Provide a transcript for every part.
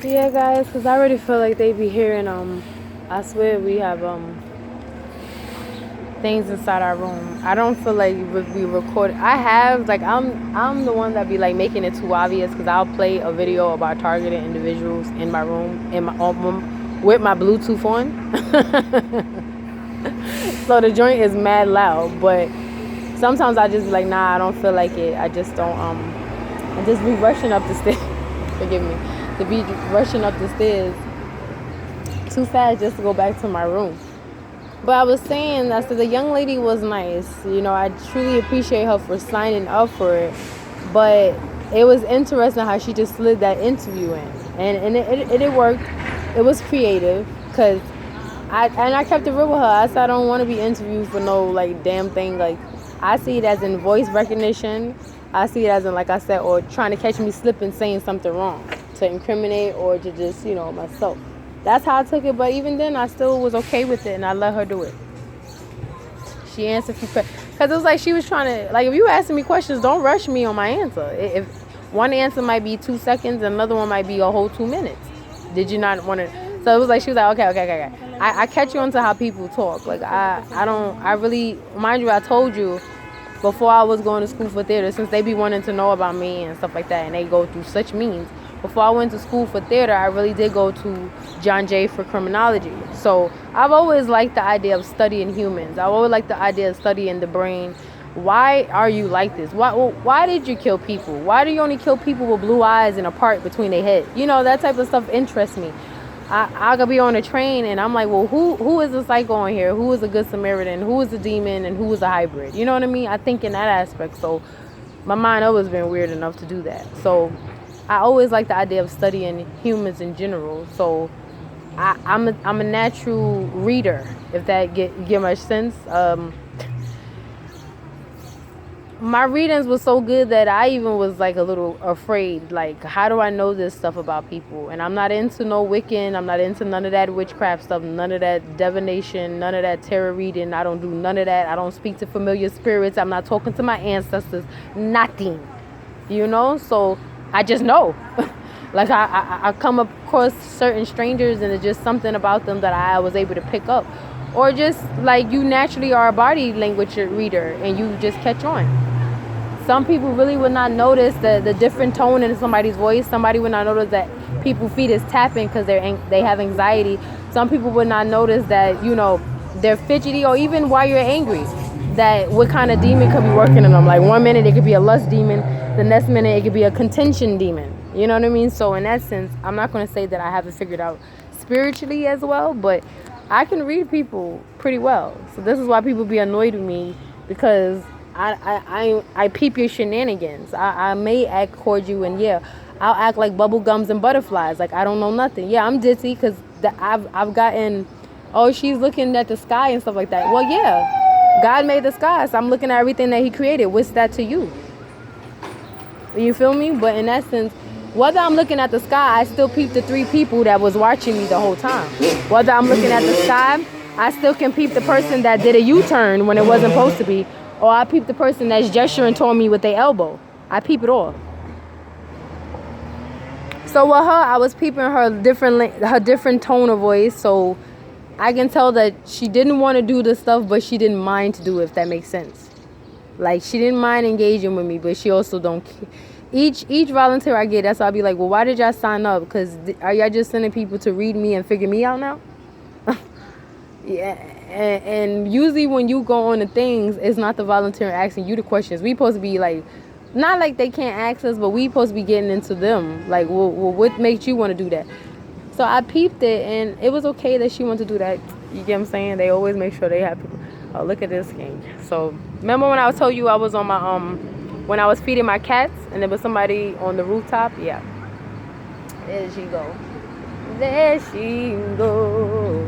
Yeah, guys, because I already feel like they be hearing, I swear we have, things inside our room. I don't feel like we record. I have, like, I'm the one that be, like, making it too obvious because I'll play a video about targeted individuals in my room, with my Bluetooth on. So the joint is mad loud, but sometimes I just be like, nah, I don't feel like it. I just don't, I just be rushing up the stairs. Forgive me. To be rushing up the stairs too fast just to go back to my room. But I was saying, I said the young lady was nice. You know, I truly appreciate her for signing up for it. But it was interesting how she just slid that interview in. And it worked. It was creative because I kept it real with her. I said I don't want to be interviewed for no like damn thing. Like I see it as in voice recognition. I see it as in, like I said, or trying to catch me slipping, saying something wrong to incriminate or to just, myself. That's how I took it. But even then, I still was okay with it, and I let her do it. She answered because it was like she was trying to, like, if you asking me questions, don't rush me on my answer. If one answer might be 2 seconds, and another one might be a whole 2 minutes. Did you not want to? So it was like she was like, okay. I catch you onto how people talk. Like I really, mind you, I told you before I was going to school for theater, since they be wanting to know about me and stuff like that, and they go through such means. Before I went to school for theater, I really did go to John Jay for criminology. So I've always liked the idea of studying humans. I've always liked the idea of studying the brain. Why are you like this? Why did you kill people? Why do you only kill people with blue eyes and a part between their head? That type of stuff interests me. I could be on a train and I'm like, well, who is a psycho in here? Who is a good Samaritan? Who is a demon? And who is a hybrid? You know what I mean? I think in that aspect. So my mind always been weird enough to do that. So I always like the idea of studying humans in general. So I'm a natural reader, if that get much sense. My readings was so good that I even was like a little afraid. Like, how do I know this stuff about people? And I'm not into no Wiccan. I'm not into none of that witchcraft stuff, none of that divination, none of that tarot reading. I don't do none of that. I don't speak to familiar spirits. I'm not talking to my ancestors. Nothing. So I just know. Like I come across certain strangers and it's just something about them that I was able to pick up. Or just like you naturally are a body language reader and you just catch on. Some people really would not notice the different tone in somebody's voice. Somebody would not notice that people's feet is tapping because they have anxiety. Some people would not notice that, they're fidgety, or even while you're angry, that what kind of demon could be working in them. Like 1 minute it could be a lust demon, the next minute it could be a contention demon. You know what I mean? So in that sense, I'm not going to say that I have it figured out spiritually as well, but I can read people pretty well. So this is why people be annoyed with me, because I peep your shenanigans. I may act cordial, and yeah, I'll act like bubble gums and butterflies, like I don't know nothing. Yeah, I'm ditzy because I've gotten, oh, she's looking at the sky and stuff like that. Well, yeah, God made the sky, so I'm looking at everything that He created. What's that to you? You feel me? But in essence, whether I'm looking at the sky, I still peep the 3 people that was watching me the whole time. Whether I'm looking at the sky, I still can peep the person that did a U-turn when it wasn't supposed to be. Or I peep the person that's gesturing toward me with their elbow. I peep it all. So with her, I was peeping her different tone of voice. So I can tell that she didn't want to do the stuff, but she didn't mind to do it, if that makes sense. Like, she didn't mind engaging with me, but she also don't care. Each volunteer I get, that's why I'll be like, well, why did y'all sign up? Because are y'all just sending people to read me and figure me out now? Yeah. And usually when you go on the things, it's not the volunteer asking you the questions. We supposed to be like, not like they can't ask us, but we supposed to be getting into them. Like, well, what makes you want to do that? So I peeped it, and it was okay that she wanted to do that. You get what I'm saying? They always make sure they have people. Oh, look at this king. So remember when I told you I was on my when I was feeding my cats and there was somebody on the rooftop? Yeah. There she go. There she go.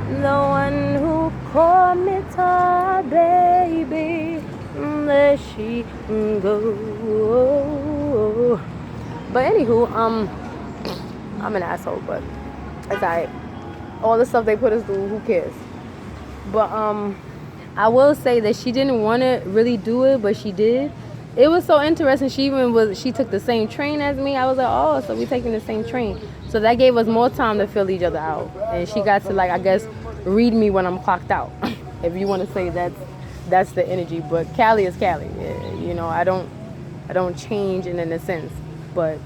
The one who called me tar, baby. There she go. But anywho, I'm an asshole, but it's alright. All the stuff they put us through, who cares? But I will say that she didn't want to really do it, but she did. it was so interesting. She took the same train as me. I was like, oh, so we taking the same train. So that gave us more time to fill each other out. And she got to, like, I guess, read me when I'm clocked out. If you want to say that's the energy. But Cali is Cali. You know, I don't change in a sense. But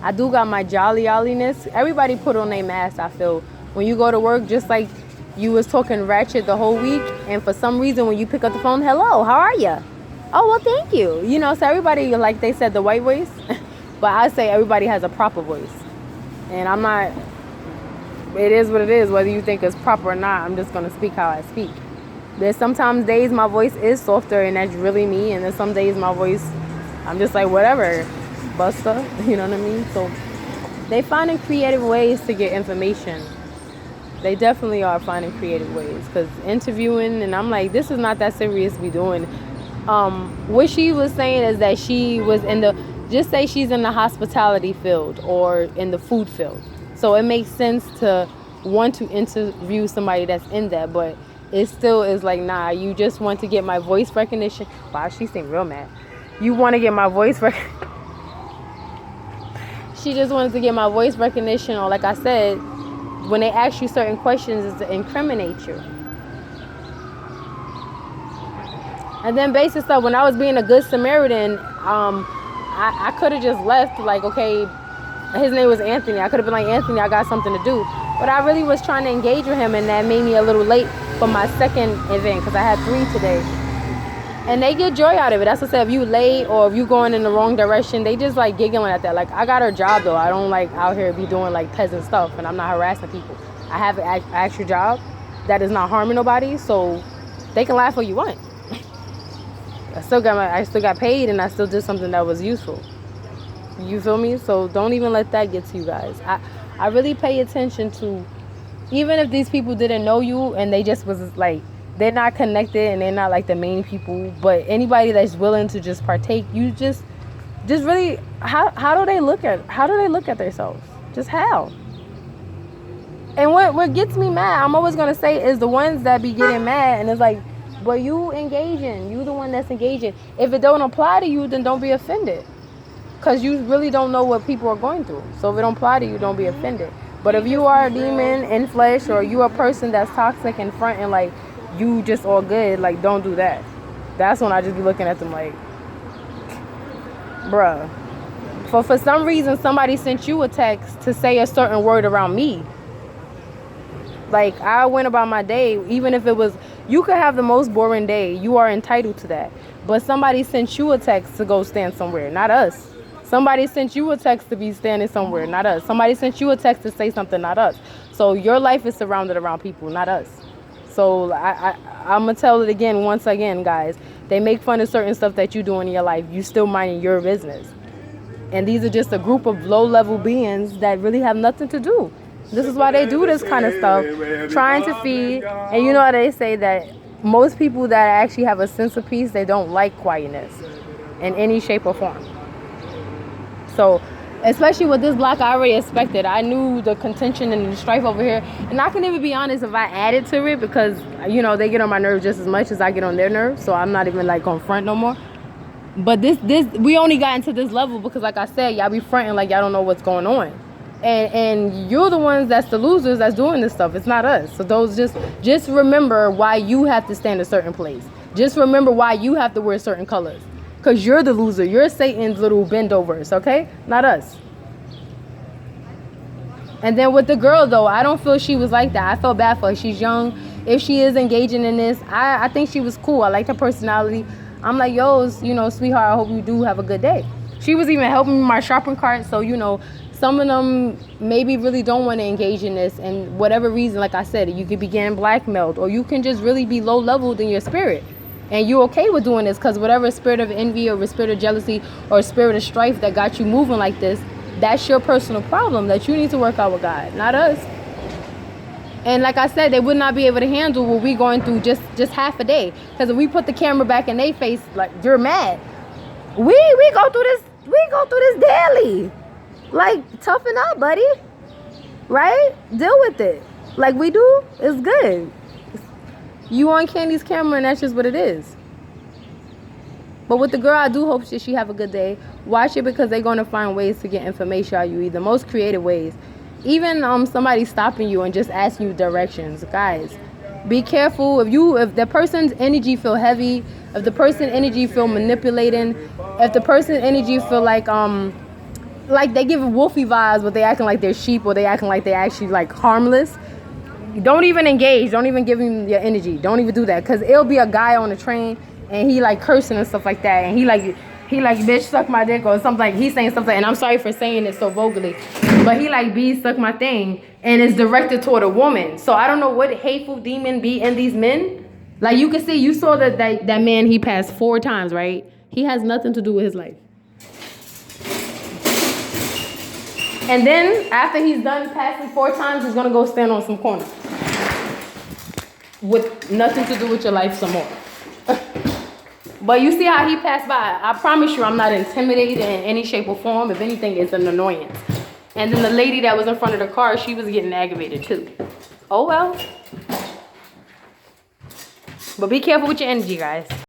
I do got my jolly-olliness. Everybody put on their mask, I feel. When you go to work, just like you was talking ratchet the whole week, and for some reason when you pick up the phone, hello, how are you? Oh, well, thank you. You know, so everybody, like they said, the white voice. But I say everybody has a proper voice. And I'm not, it is what it is, whether you think it's proper or not. I'm just going to speak how I speak. There's sometimes days my voice is softer, and that's really me. And there's some days my voice, I'm just like, whatever, buster. You know what I mean? So they finding creative ways to get information. They definitely are finding creative ways. Because interviewing, and I'm like, this is not that serious to be doing. What she was saying is that she was just say she's in the hospitality field or in the food field. So it makes sense to want to interview somebody that's in that, but it still is like, nah, you just want to get my voice recognition. Wow, she seemed real mad. You want to get my voice recognition. She just wanted to get my voice recognition, or like I said, when they ask you certain questions, is to incriminate you. And then basic stuff, when I was being a good Samaritan, I could have just left, like, okay, his name was Anthony. I could have been like, Anthony, I got something to do. But I really was trying to engage with him, and that made me a little late for my second event, because I had 3 today. And they get joy out of it. That's what I said, if you late or if you going in the wrong direction, they just like giggling at that. Like, I got her job, though. I don't like out here be doing like peasant stuff, and I'm not harassing people. I have an actual job that is not harming nobody, so they can laugh all you want. I still got paid, and I still did something that was useful. You feel me? So don't even let that get to you guys. I really pay attention to, even if these people didn't know you and they just was like, they're not connected and they're not like the main people, but anybody that's willing to just partake, you just really, how do they look at themselves? Just how? And what gets me mad, I'm always gonna say, is the ones that be getting mad, and it's like, but you engaging, you the one that's engaging. If it don't apply to you, then don't be offended, because you really don't know what people are going through. So if it don't apply to you, don't be offended. But if you are a demon in flesh, or you a person that's toxic in front and like you just all good, like, don't do that. That's when I just be looking at them like, bruh. For some reason, somebody sent you a text to say a certain word around me. Like, I went about my day, even if it was, you could have the most boring day. You are entitled to that. But somebody sent you a text to go stand somewhere, not us. Somebody sent you a text to be standing somewhere, not us. Somebody sent you a text to say something, not us. So your life is surrounded around people, not us. So I'm going to tell it again, once again, guys. They make fun of certain stuff that you do in your life. You still minding your business. And these are just a group of low-level beings that really have nothing to do. This is why they do this kind of stuff, trying to feed. And you know how they say that most people that actually have a sense of peace, they don't like quietness in any shape or form. So, especially with this block, I already expected. I knew the contention and the strife over here. And I can even be honest, if I added to it, because, you know, they get on my nerves just as much as I get on their nerves. So I'm not even like on front no more. But this we only got into this level because, like I said, y'all be fronting like y'all don't know what's going on. And you're the ones that's the losers that's doing this stuff. It's not us. So those just remember why you have to stand a certain place. Just remember why you have to wear certain colors. Because you're the loser. You're Satan's little bendovers, okay? Not us. And then with the girl, though, I don't feel she was like that. I felt bad for her. She's young. If she is engaging in this, I think she was cool. I liked her personality. I'm like, yo, you know, sweetheart, I hope you do have a good day. She was even helping me with my shopping cart. So, you know, some of them maybe really don't want to engage in this. And whatever reason, like I said, you could be getting blackmailed, or you can just really be low leveled in your spirit. And you're okay with doing this because whatever spirit of envy or spirit of jealousy or spirit of strife that got you moving like this, that's your personal problem that you need to work out with God, not us. And like I said, they would not be able to handle what we going through just half a day. Because if we put the camera back in their face, like, you're mad. We go through this daily. Like, toughen up, buddy. Right? Deal with it. Like we do, it's good. You on Candy's camera, and that's just what it is. But with the girl, I do hope that she have a good day. Watch it because they're going to find ways to get information out of you, the most creative ways. Even somebody stopping you and just asking you directions. Guys, be careful. If the person's energy feel heavy, if the person's energy feel manipulating, if the person's energy feel like they give wolfy vibes, but they acting like they're sheep, or they acting like they actually like harmless, don't even engage. Don't even give him your energy. Don't even do that, because it'll be a guy on the train and he like cursing and stuff like that, and he like bitch suck my dick or something, like he's saying something, and I'm sorry for saying it so vulgarly, but he like B suck my thing, and it's directed toward a woman. So I don't know what hateful demon be in these men. Like you can see, you saw that man, he passed 4 times, right? He has nothing to do with his life. And then after he's done passing 4 times, he's gonna go stand on some corner with nothing to do with your life some more. But you see how he passed by. I promise you I'm not intimidated in any shape or form. If anything, it's an annoyance. And then the lady that was in front of the car, she was getting aggravated too. Oh well. But be careful with your energy, guys.